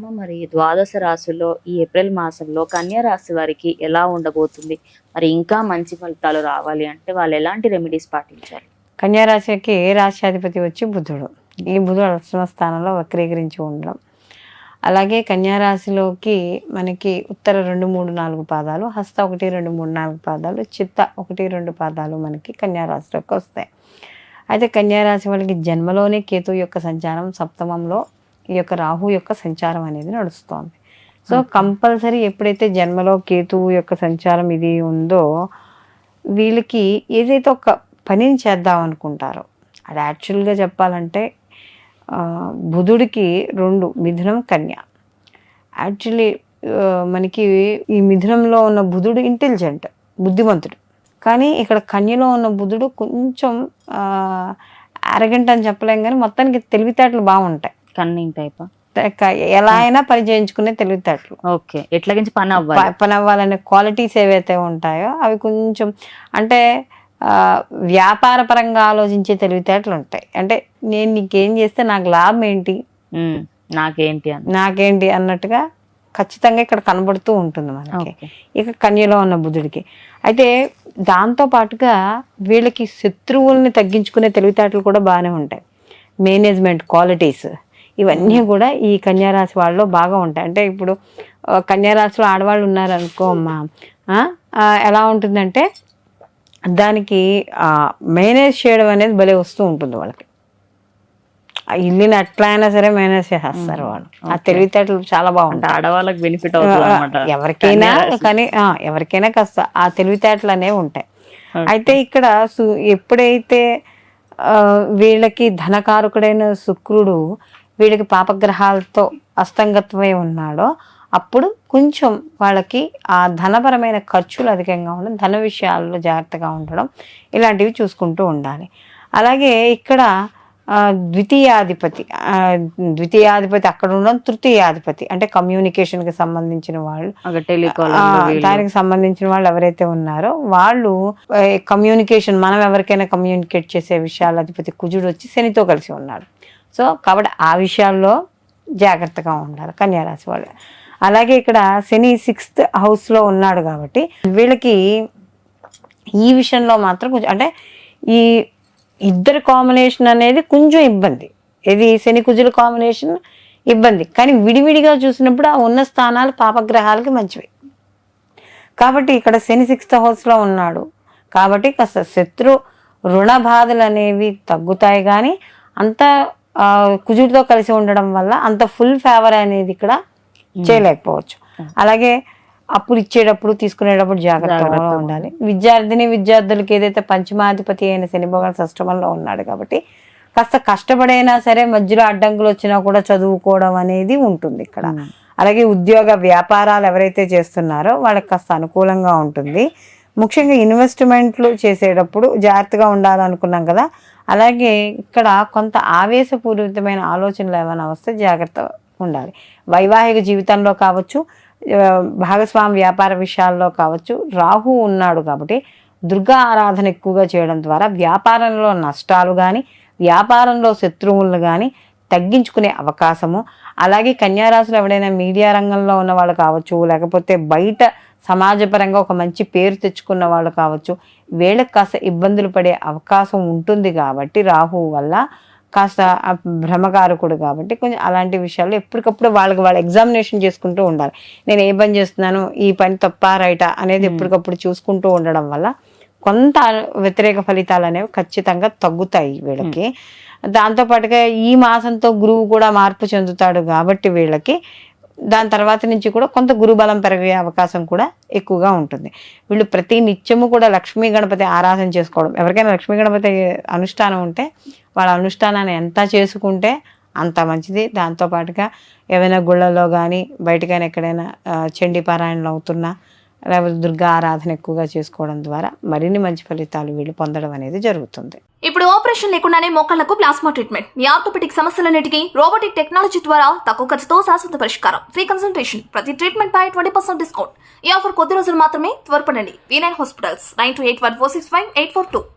అమ్మ మరి ద్వాదశ రాశుల్లో ఈ ఏప్రిల్ మాసంలో కన్యా రాశి వారికి ఎలా ఉండబోతుంది? మరి ఇంకా మంచి ఫలితాలు రావాలి అంటే వాళ్ళు ఎలాంటి రెమెడీస్ పాటించాలి? కన్యా రాశికి ఏ రాశ్యాధిపతి వచ్చి బుధుడు. ఈ బుధుడు అష్టమ స్థానంలో వక్రీకరించి ఉండడం. అలాగే కన్యా రాశిలోకి మనకి ఉత్తర 2, 3, 4 పాదాలు, హస్త 1, 2, 3, 4 పాదాలు, చిత్త 1, 2 పాదాలు మనకి కన్యా రాశిలోకి వస్తాయి. అయితే కన్యా రాశి వాళ్ళకి జన్మలోనే కేతు యొక్క సంచారం, సప్తమంలో ఈ యొక్క రాహు యొక్క సంచారం అనేది నడుస్తోంది. సో కంపల్సరీ ఎప్పుడైతే జన్మలో కేతువు యొక్క సంచారం ఇది ఉందో వీళ్ళకి ఏదైతే ఒక పనిని చేద్దాం అనుకుంటారో అది యాక్చువల్గా చెప్పాలంటే బుధుడికి 2 మిథునం కన్య. యాక్చువల్లీ మనకి ఈ మిథునంలో ఉన్న బుధుడు ఇంటెలిజెంట్, బుద్ధిమంతుడు. కానీ ఇక్కడ కన్యలో ఉన్న బుధుడు కొంచెం అరగంట అని చెప్పలేం, కానీ మొత్తానికి తెలివితేటలు బాగుంటాయి. కన్నింగ్ టైప్ ఎలా అయినా పని చేయించుకునే తెలివితేటలు. ఓకే, ఎట్లాగించి పని అవ్వాలనే క్వాలిటీస్ ఏవైతే ఉంటాయో అవి కొంచెం అంటే వ్యాపార పరంగా ఆలోచించే తెలివితేటలు ఉంటాయి. అంటే నేను నీకేం చేస్తే నాకు లాభం ఏంటి, నాకేంటి అన్నట్టుగా ఖచ్చితంగా ఇక్కడ కనబడుతూ ఉంటుంది మనకి ఇక కన్యలో ఉన్న బుధుడికి. అయితే దాంతో పాటుగా వీళ్ళకి శత్రువుల్ని తగ్గించుకునే తెలివితేటలు కూడా బాగానే ఉంటాయి. మేనేజ్మెంట్ క్వాలిటీస్ ఇవన్నీ కూడా ఈ కన్యారాశి వాళ్ళలో బాగా ఉంటాయి. అంటే ఇప్పుడు కన్యారాశిలో ఆడవాళ్ళు ఉన్నారనుకో అమ్మా, ఎలా ఉంటుందంటే దానికి మేనేజ్ చేయడం అనేది భలే వస్తూ ఉంటుంది వాళ్ళకి. ఆ ఇల్లుని ఎట్లా అయినా సరే మేనేజ్ చేసేస్తారు వాళ్ళు. ఆ తెలివితేటలు చాలా బాగుంటాయి. ఆడవాళ్ళకి బెనిఫిట్ అవుతుంది ఎవరికైనా, కానీ ఎవరికైనా కాస్త ఆ తెలివితేటలు అనేవి ఉంటాయి. అయితే ఇక్కడ ఎప్పుడైతే వీళ్ళకి ధనకారకుడైన శుక్రుడు వీళ్ళకి పాపగ్రహాలతో అస్తంగతమై ఉన్నాడో అప్పుడు కొంచెం వాళ్ళకి ఆ ధనపరమైన ఖర్చులు అధికంగా ఉండడం, ధన విషయాల్లో జాగ్రత్తగా ఉండడం, ఇలాంటివి చూసుకుంటూ ఉండాలి. అలాగే ఇక్కడ ద్వితీయాధిపతి అక్కడ ఉండడం, తృతీయాధిపతి అంటే కమ్యూనికేషన్కి సంబంధించిన వాళ్ళు, దానికి సంబంధించిన వాళ్ళు ఎవరైతే ఉన్నారో వాళ్ళు కమ్యూనికేషన్, మనం ఎవరికైనా కమ్యూనికేట్ చేసే విషయాల అధిపతి కుజుడు వచ్చి శనితో కలిసి ఉన్నాడు. సో కాబట్టి ఆ విషయాల్లో జాగ్రత్తగా ఉండాలి కన్యారాశి వాళ్ళు. అలాగే ఇక్కడ శని 6th హౌస్లో ఉన్నాడు కాబట్టి వీళ్ళకి ఈ విషయంలో మాత్రం కొంచెం అంటే ఈ ఇద్దరు కాంబినేషన్ అనేది కొంచెం ఇబ్బంది. ఇది శని కుజుల కాంబినేషన్ ఇబ్బంది, కానీ విడివిడిగా చూసినప్పుడు ఆ ఉన్న స్థానాలు పాపగ్రహాలకి మంచివి. కాబట్టి ఇక్కడ శని 6th హౌస్లో ఉన్నాడు కాబట్టి కాస్త శత్రు రుణ బాధలు అనేవి తగ్గుతాయి, కానీ అంత కుజుడితో కలిసి ఉండడం వల్ల అంత ఫుల్ ఫేవర్ అనేది ఇక్కడ చేయలేకపోవచ్చు. అలాగే అప్పులు ఇచ్చేటప్పుడు తీసుకునేటప్పుడు జాగ్రత్తగా ఉండాలి. విద్యార్థులకి ఏదైతే పంచమాధిపతి అయిన శని భగవానుడు షష్టమంలో ఉన్నాడు కాబట్టి కాస్త కష్టపడైనా సరే మధ్యలో అడ్డంకులు వచ్చినా కూడా చదువుకోవడం అనేది ఉంటుంది ఇక్కడ. అలాగే ఉద్యోగ వ్యాపారాలు ఎవరైతే చేస్తున్నారో వాళ్ళకి కాస్త అనుకూలంగా ఉంటుంది. ముఖ్యంగా ఇన్వెస్ట్మెంట్లు చేసేటప్పుడు జాగ్రత్తగా ఉండాలనుకున్నాం కదా, అలాగే ఇక్కడ కొంత ఆవేశపూరితమైన ఆలోచనలు ఏమైనా వస్తే జాగ్రత్త ఉండాలి. వైవాహిక జీవితంలో కావచ్చు, భాగస్వామి వ్యాపార విషయాల్లో కావచ్చు, రాహు ఉన్నాడు కాబట్టి దుర్గా ఆరాధన ఎక్కువగా చేయడం ద్వారా వ్యాపారంలో నష్టాలు కానీ, వ్యాపారంలో శత్రువులను కానీ తగ్గించుకునే అవకాశము. అలాగే కన్యారాశిలో ఎవడైనా మీడియా రంగంలో ఉన్న వాళ్ళు కావచ్చు, లేకపోతే బయట సమాజపరంగా ఒక మంచి పేరు తెచ్చుకున్న వాళ్ళు కావచ్చు, వీళ్ళకి కాస్త ఇబ్బందులు పడే అవకాశం ఉంటుంది. కాబట్టి రాహు వల్ల కాస్త భ్రమకారకుడు కాబట్టి కొంచెం అలాంటి విషయాల్లో ఎప్పటికప్పుడు వాళ్ళు ఎగ్జామినేషన్ చేసుకుంటూ ఉండాలి. నేను ఏ పని చేస్తున్నాను, ఈ పని తప్ప రైటా అనేది ఎప్పటికప్పుడు చూసుకుంటూ ఉండడం వల్ల కొంత వ్యతిరేక ఫలితాలు అనేవి ఖచ్చితంగా తగ్గుతాయి వీళ్ళకి. దాంతోపాటుగా ఈ మాసంతో గురువు కూడా మార్పు చెందుతాడు కాబట్టి వీళ్ళకి దాని తర్వాత నుంచి కూడా కొంత గురుబలం పెరిగే అవకాశం కూడా ఎక్కువగా ఉంటుంది. వీళ్ళు ప్రతి నిత్యము కూడా లక్ష్మీ గణపతి ఆరాధన చేసుకోవడం, ఎవరికైనా లక్ష్మీ గణపతి అనుష్ఠానం ఉంటే వాళ్ళ అనుష్ఠానాన్ని ఎంత చేసుకుంటే అంత మంచిది. దాంతోపాటుగా ఏవైనా గుళ్ళలో కానీ బయటకైనా ఎక్కడైనా చండీ పారాయణలు అవుతున్నా, లేకపోతే దుర్గా ఆరాధన ఎక్కువగా చేసుకోవడం ద్వారా మరిన్ని మంచి ఫలితాలు వీళ్ళు పొందడం అనేది జరుగుతుంది. ఇప్పుడు ఆపరేషన్ లేకుండానే మోకాళ్లకు ప్లాస్మా ట్రీట్మెంట్, మీ ఆర్థోపెడిక్ సమస్యలన్నిటికీ రోబోటిక్ టెక్నాలజీ ద్వారా తక్కువ ఖర్చుతో శాశ్వత పరిష్కారం, ఫ్రీ కన్సల్టేషన్, ప్రతి ట్రీట్మెంట్ పై 20% డిస్కౌంట్. ఈ ఆఫర్ కొద్ది రోజులు మాత్రమే, త్వరపడండి. V9 hospitals 9281465842.